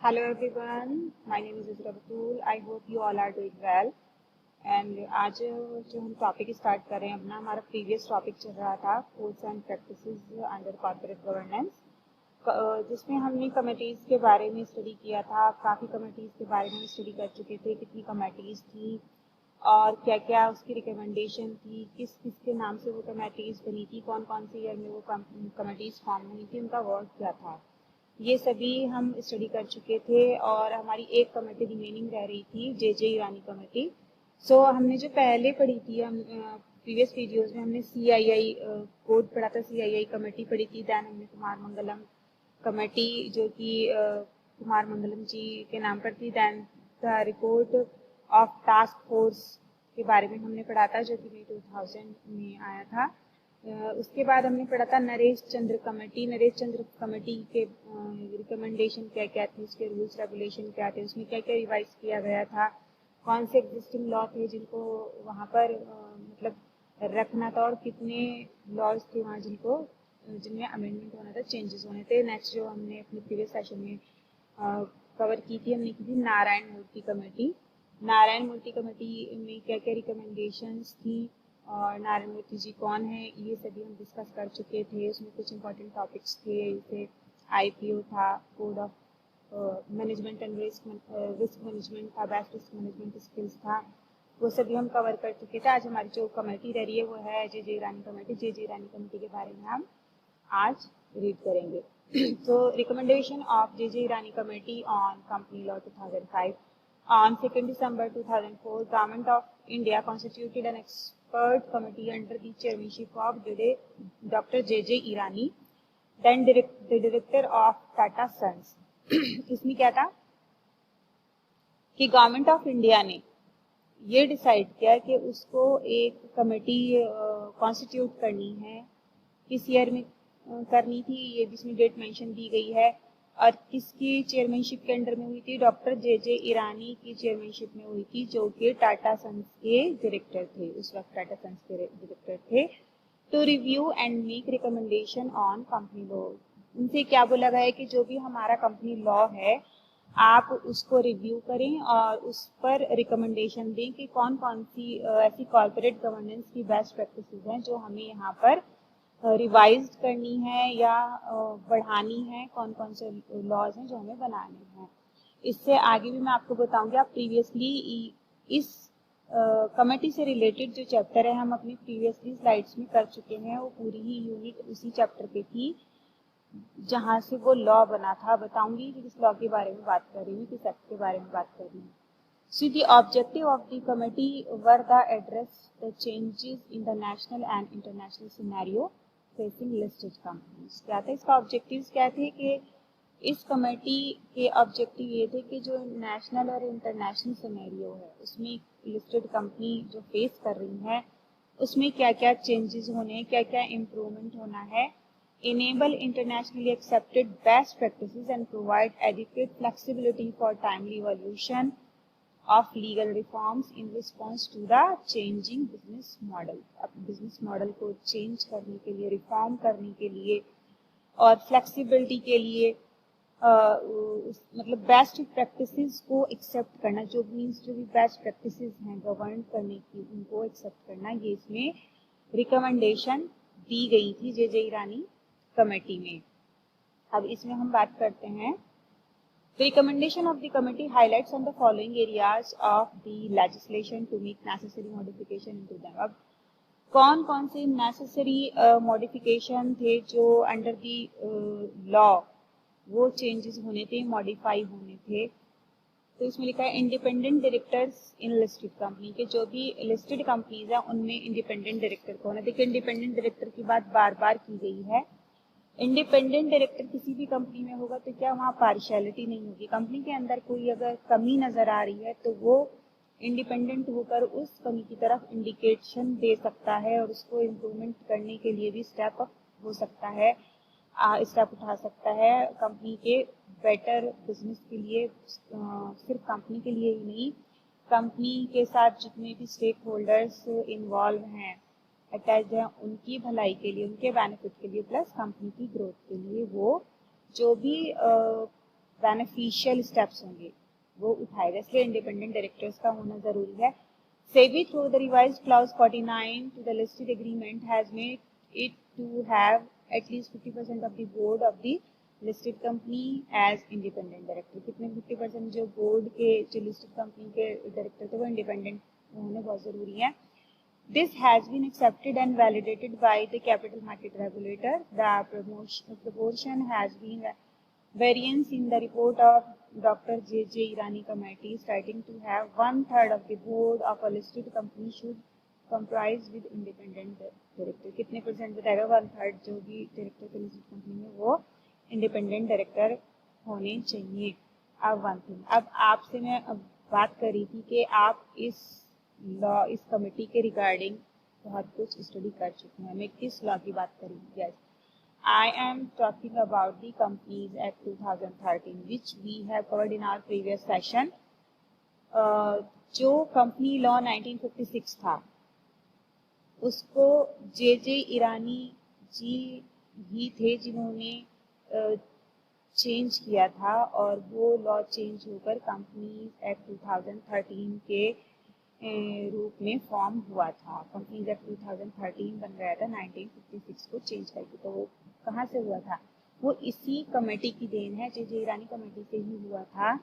Hello everyone, my name is Isra Batul. I hope you all are doing well. And आज जो हम topic start कर रहे हैं अपना हमारा प्रीवियस टॉपिक चल रहा था codes and practices under corporate governance, जिसमें हमने कमेटीज़ के बारे में स्टडी किया था। काफ़ी कमेटीज़ के बारे में स्टडी कर चुके थे, कितनी कमेटीज़ थी और क्या क्या उसकी रिकमेंडेशन थी, किस किस के नाम से वो कमेटीज़ बनी थी, कौन कौन से ईयर में वो कमेटीज़ फॉर्म हुई थी, उनका वर्क क्या था, ये सभी हम स्टडी कर चुके थे। और हमारी एक कमेटी रिमेनिंग रह रही थी, जे ईरानी कमेटी। सो हमने जो पहले पढ़ी थी, हम प्रीवियस वीडियोस में हमने CII कोड पढ़ा था, CII कमेटी पढ़ी थी। दैन हमने कुमार मंगलम कमेटी जो कि कुमार मंगलम जी के नाम पर थी। Then the report of task force के बारे में हमने पढ़ा था, जो कि May 2000 में आया था। उसके बाद हमने पढ़ा था नरेश चंद्र कमेटी। नरेश चंद्र कमेटी के रिकमेंडेशन क्या क्या थे, उसके रूल्स रेगुलेशन क्या थे, उसमें क्या क्या रिवाइज किया गया था, कौन से एग्जिस्टिंग लॉ थे जिनको वहाँ पर मतलब रखना था, और कितने लॉज थे वहाँ जिनमें अमेंडमेंट होना था, चेंजेस होने थे। नेक्स्ट जो हमने अपने प्रीवियस सेशन में कवर की थी, हमने की थी नारायण मूर्ति कमेटी। नारायण मूर्ति कमेटी में क्या क्या रिकमेंडेशंस थी और नारायण मूर्ति जी कौन है, ये सभी हम डिस्कस कर चुके थे। उसमें कुछ इंपॉर्टेंट टॉपिक्स थे, जैसे IPO था, code of management and risk management था, बेस्ट रिस्क मैनेजमेंट स्किल्स था, वो सभी हम कवर कर चुके थे। आज हमारी जो कमेटी रह रही है वो है जे ईरानी कमेटी। जे ईरानी कमेटी के बारे में हम आज रीड करेंगे। So recommendation of J Irani Committee on Company Law 2005. On 2nd December 2004, Government of India constituted an expert committee under the chairmanship of Dr. J Irani, then the director of Tata Sons. इसमें क्या था कि government of India ने ये decide किया कि उसको एक कमेटी कॉन्स्टिट्यूट करनी है। किस ईयर में करनी थी, ये भी इसमें डेट मेंशन दी गई है, और किसकी चेयरमैनशिप के अंडर में हुई थी, डॉक्टर जे ईरानी की चेयरमैनशिप में हुई थी, जो कि टाटा सन्स के डायरेक्टर थे। उस वक्त टाटा सन्स के डायरेक्टर थे। To review and make recommendation on company law. उनसे क्या बोला गया है कि जो भी हमारा कंपनी लॉ है आप उसको रिव्यू करें और उस पर रिकमेंडेशन दें कि कौन कौन सी ऐसी कॉर्पोरेट गवर्नेंस की बेस्ट प्रैक्टिसेस हैं जो हमें यहाँ पर रिवाइज करनी है या बढ़ानी है, कौन कौन से लॉज हैं जो हमें बनाने हैं। इससे आगे भी मैं आपको बताऊंगी। आप प्रीवियसली इस कमेटी से रिलेटेड जो चैप्टर है हम अपनी प्रीवियसली स्लाइड्स में कर चुके हैं, वो पूरी ही यूनिट उसी चैप्टर पे थी जहाँ से वो लॉ बना था। बताऊंगी कि किस लॉ के बारे में बात कर रही हूँ, किस एक्ट के बारे में बात कर रही हूँ। So the objective of the committee were the address the changes in the national and international scenario facing listed companies. क्या था इसका ऑब्जेक्टिव्स क्या थे कि इस कमेटी के ऑब्जेक्टिव ये थे कि जो नेशनल और इंटरनेशनल सिनेरियो है उसमें लिस्टेड कंपनी जो फेस कर रही है उसमें क्या क्या चेंजेस होने हैं, क्या क्या इम्प्रूवमेंट होना है, enable internationally accepted best practices and provide adequate flexibility for timely evolution of legal reforms in response to the changing business model. अब बिजनेस मॉडल को चेंज करने के लिए, रिफॉर्म करने के लिए और फ्लेक्सिबिलिटी के लिए मतलब बेस्ट प्रैक्टिसेस को एक्सेप्ट करना, जो मीन्स जो भी बेस्ट प्रैक्टिसेस हैं गवर्न करने की उनको एक्सेप्ट करना, ये इसमें रिकमेंडेशन दी गई थी जे ईरानी कमेटी में। अब इसमें हम बात करते हैं। The recommendation of the committee highlights on the following areas of the legislation to make necessary modification into them. अब कौन कौन से necessary modification थे जो under the law वो changes होने थे, modify होने थे। तो इसमें लिखा है independent directors in listed company के, जो भी लिस्टेड कंपनीज है उनमें इंडिपेंडेंट डायरेक्टर को होना। देखिए इंडिपेंडेंट डायरेक्टर की बात बार बार की गई है। इंडिपेंडेंट डायरेक्टर किसी भी कंपनी में होगा तो क्या वहाँ पार्शियलिटी नहीं होगी। कंपनी के अंदर कोई अगर कमी नजर आ रही है तो वो इंडिपेंडेंट होकर उस कमी की तरफ इंडिकेशन दे सकता है और उसको इम्प्रूवमेंट करने के लिए भी स्टेप अप हो सकता है, स्टेप उठा सकता है कंपनी के बेटर बिजनेस के लिए। सिर्फ कंपनी के लिए ही नहीं, कंपनी के साथ जितने भी स्टेक होल्डर्स इन्वॉल्व हैं, अटैच है, उनकी भलाई के लिए, उनके बेनिफिट के लिए, प्लस कंपनी की ग्रोथ के लिए वो जो भी बेनिफिशियल स्टेप्स होंगे वो उठाएगा, इसलिए इंडिपेंडेंट डायरेक्टर्स का होना जरूरी है। SEBI through the revised clause 49 to the listed agreement has made it to have at least 50% of the board of the listed company as independent director। कितने 50% जो बोर्ड के जो लिस्टेड कंपनी के director थे वो इंडिपेंडेंट होने बहुत जरूरी है। This has been accepted and validated by the capital market regulator। The proportion has been variance in the report of Dr. J.J. Irani committee stating to have 1/3 of the board of a listed company should comprise with independent director। कितने percent बताएगा? 1/3 जो भी director थे listed company में वो independent director होने चाहिए। अब वन थिंग, अब आपसे मैं अब बात कर रही थी कि आप इस लॉ, इस कमेटी के रिगार्डिंग बहुत कुछ स्टडी कर चुके हैं। मैं किस लॉ की बात कर रही हूँ? Yes, I am talking about the Companies Act 2013 which we have covered in our previous session। जो कंपनी लॉ 1956 था उसको जे ईरानी जी ही थे जिन्होंने चेंज किया था, और वो लॉ चेंज होकर कंपनीज एक्ट 2013 के रूप में फॉर्म हुआ था। कंपनीज एक्ट 2013 बन गया था 1956 को चेंज करके। तो वो कहाँ से हुआ था? वो इसी कमेटी की देन है, जे ईरानी कमेटी से ही हुआ था।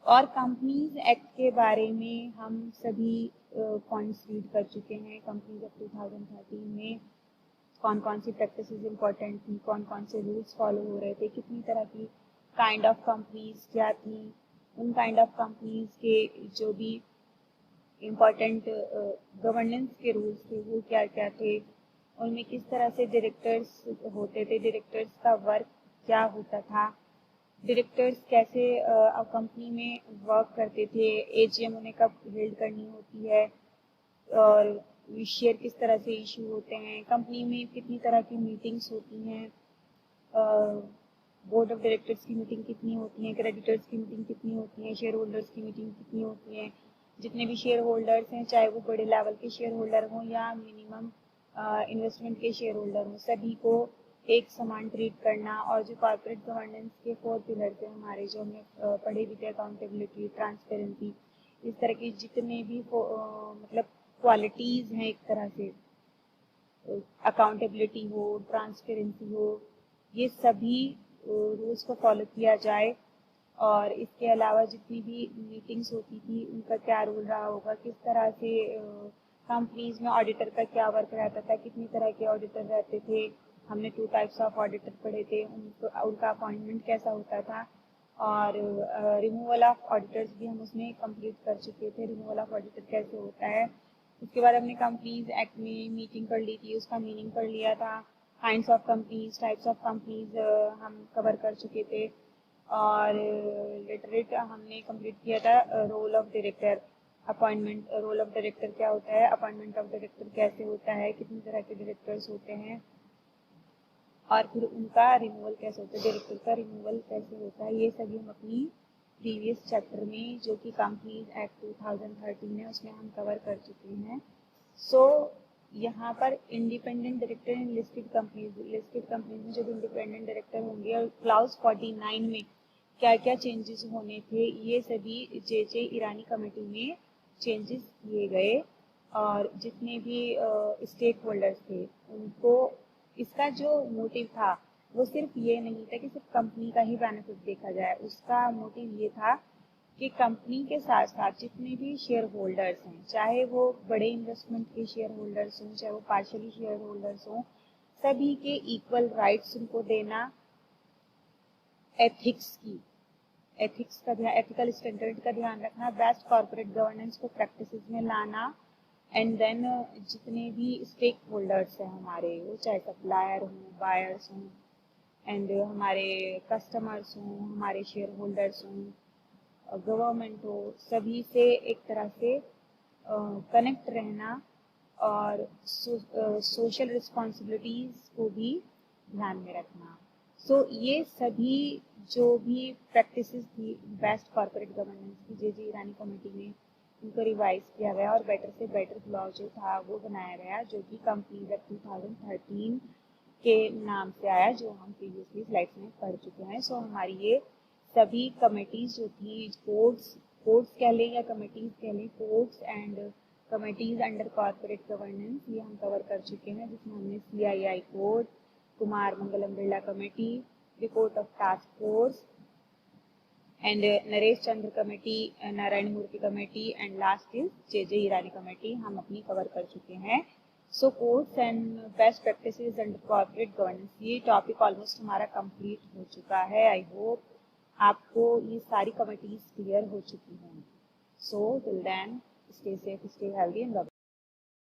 और कंपनीज एक्ट के बारे में हम सभी पॉइंट्स रीड कर चुके हैं। कंपनीज एक्ट 2013 में कौन कौन सी प्रैक्टिसेस इंपॉर्टेंट थी, कौन कौन से रूल्स फॉलो हो रहे थे, कितनी तरह की काइंड ऑफ कंपनीज क्या थी, उन काइंड ऑफ कंपनीज के जो भी इम्पोर्टेंट गवर्नेंस के रूल्स थे वो क्या क्या थे, उनमें किस तरह से डायरेक्टर्स होते थे, डायरेक्टर्स का वर्क क्या होता था, डायरेक्टर्स कैसे कंपनी में वर्क करते थे, AGM उन्हें कब हेल्ड करनी होती है, और शेयर किस तरह से इशू होते हैं, कंपनी में कितनी तरह की मीटिंग्स होती हैं, बोर्ड ऑफ डायरेक्टर्स की मीटिंग कितनी होती है, क्रेडिटर्स की मीटिंग कितनी होती है, शेयर होल्डर्स की मीटिंग कितनी होती है, जितने भी शेयर होल्डर्स हैं चाहे वो बड़े लेवल के शेयर होल्डर हों या मिनिमम इन्वेस्टमेंट के शेयर होल्डर हों, सभी को एक समान ट्रीट करना। और जो कॉर्पोरेट गवर्नेंस के 4 पिलर्स हैं हमारे, जो हमने पढ़े भी थे, अकाउंटेबिलिटी, ट्रांसपेरेंसी, इस तरह की जितने भी मतलब क्वालिटीज़ हैं, एक तरह से अकाउंटेबिलिटी हो, ट्रांसपेरेंसी हो, ये सभी रूल्स को फॉलो किया जाए। और इसके अलावा जितनी भी मीटिंग्स होती थी उनका क्या रोल रहा होगा, किस तरह से कंपनीज में ऑडिटर का क्या वर्क रहता था, कितनी तरह के ऑडिटर रहते थे, हमने 2 टाइप्स ऑफ ऑडिटर पढ़े थे, उनका अपॉइंटमेंट कैसा होता था, और रिमूवल ऑफ ऑडिटर्स भी हम उसमें कंप्लीट कर चुके थे, रिमूवल ऑफ ऑडिटर कैसे होता है। उसके बाद हमने कंपनीज एक्ट में मीटिंग कर ली थी, उसका मीनिंग पढ़ लिया था, kinds of companies, types of companies हम कवर कर चुके थे। और लिटरेट हमने कंप्लीट किया था role of director, appointment, role of director क्या होता है, अपॉइंटमेंट ऑफ डायरेक्टर कैसे होता है, कितनी तरह के डायरेक्टर्स होते हैं, और फिर उनका रिमूवल कैसे होता है, डायरेक्टर का रिमूवल कैसे होता है। ये सभी हम अपनी प्रीवियस चैप्टर में, जो कि कंपनीज एक्ट 2013 है, उसमें हम कवर कर चुके हैं। सो यहाँ पर independent director in listed companies में जब इंडिपेंडेंट डायरेक्टर होंगे, और क्लाउज 49 में क्या क्या चेंजेस होने थे, ये सभी जे ईरानी कमेटी में चेंजेस किए गए। और जितने भी स्टेक होल्डर्स थे उनको, इसका जो मोटिव था वो सिर्फ ये नहीं था कि सिर्फ कंपनी का ही बेनिफिट देखा जाए, उसका मोटिव ये था कि कंपनी के साथ साथ जितने भी शेयर होल्डर्स हैं, चाहे वो बड़े इन्वेस्टमेंट के शेयर होल्डर्स हों, चाहे वो पार्शियली शेयर होल्डर्स हों, सभी के इक्वल राइट्स उनको देना, एथिक्स का ध्यान, एथिकल स्टैंडर्ड का ध्यान रखना, बेस्ट कॉर्पोरेट गवर्नेंस को प्रैक्टिसेस में लाना, एंड देन जितने भी स्टेक होल्डर्स हैं हमारे, वो चाहे सप्लायर हों, बायर्स हों, एंड हमारे कस्टमर्स हों, हमारे शेयर होल्डर्स हों, गवर्नमेंट हो, सभी से एक तरह से कनेक्ट रहना, और सोशल रिस्पॉन्सिबिलिटीज को भी ध्यान में रखना। सो ये सभी जो भी प्रैक्टिसेस थी बेस्ट कॉर्पोरेट गवर्नेंस की, जे ईरानी कमेटी में उनको रिवाइज किया गया, और बेटर से बेटर लॉ जो था वो बनाया गया, जो कि कंपनीज एक्ट 2013 के नाम से आया, जो हम प्रीवियसली स्लाइड्स में पढ़ चुके हैं। सो हमारी ये सभी कमेटीज जो थी, कोर्ट्स कह लें या कमेटीज कह लें, courts and committees under corporate governance, ये हम कवर कर चुके हैं, जिसमें हमने CII code, Kumar Mangalam Birla committee, report of task force and Naresh Chandra committee, Narayana Murthy committee and last is JJ Irani committee हम अपनी कवर कर चुके हैं। So codes and best practices under corporate governance, ये टॉपिक ऑलमोस्ट हमारा कंप्लीट हो चुका है। आई होप आपको ये सारी कमिटीज क्लियर हो चुकी हैं। So till then, stay safe, stay healthy and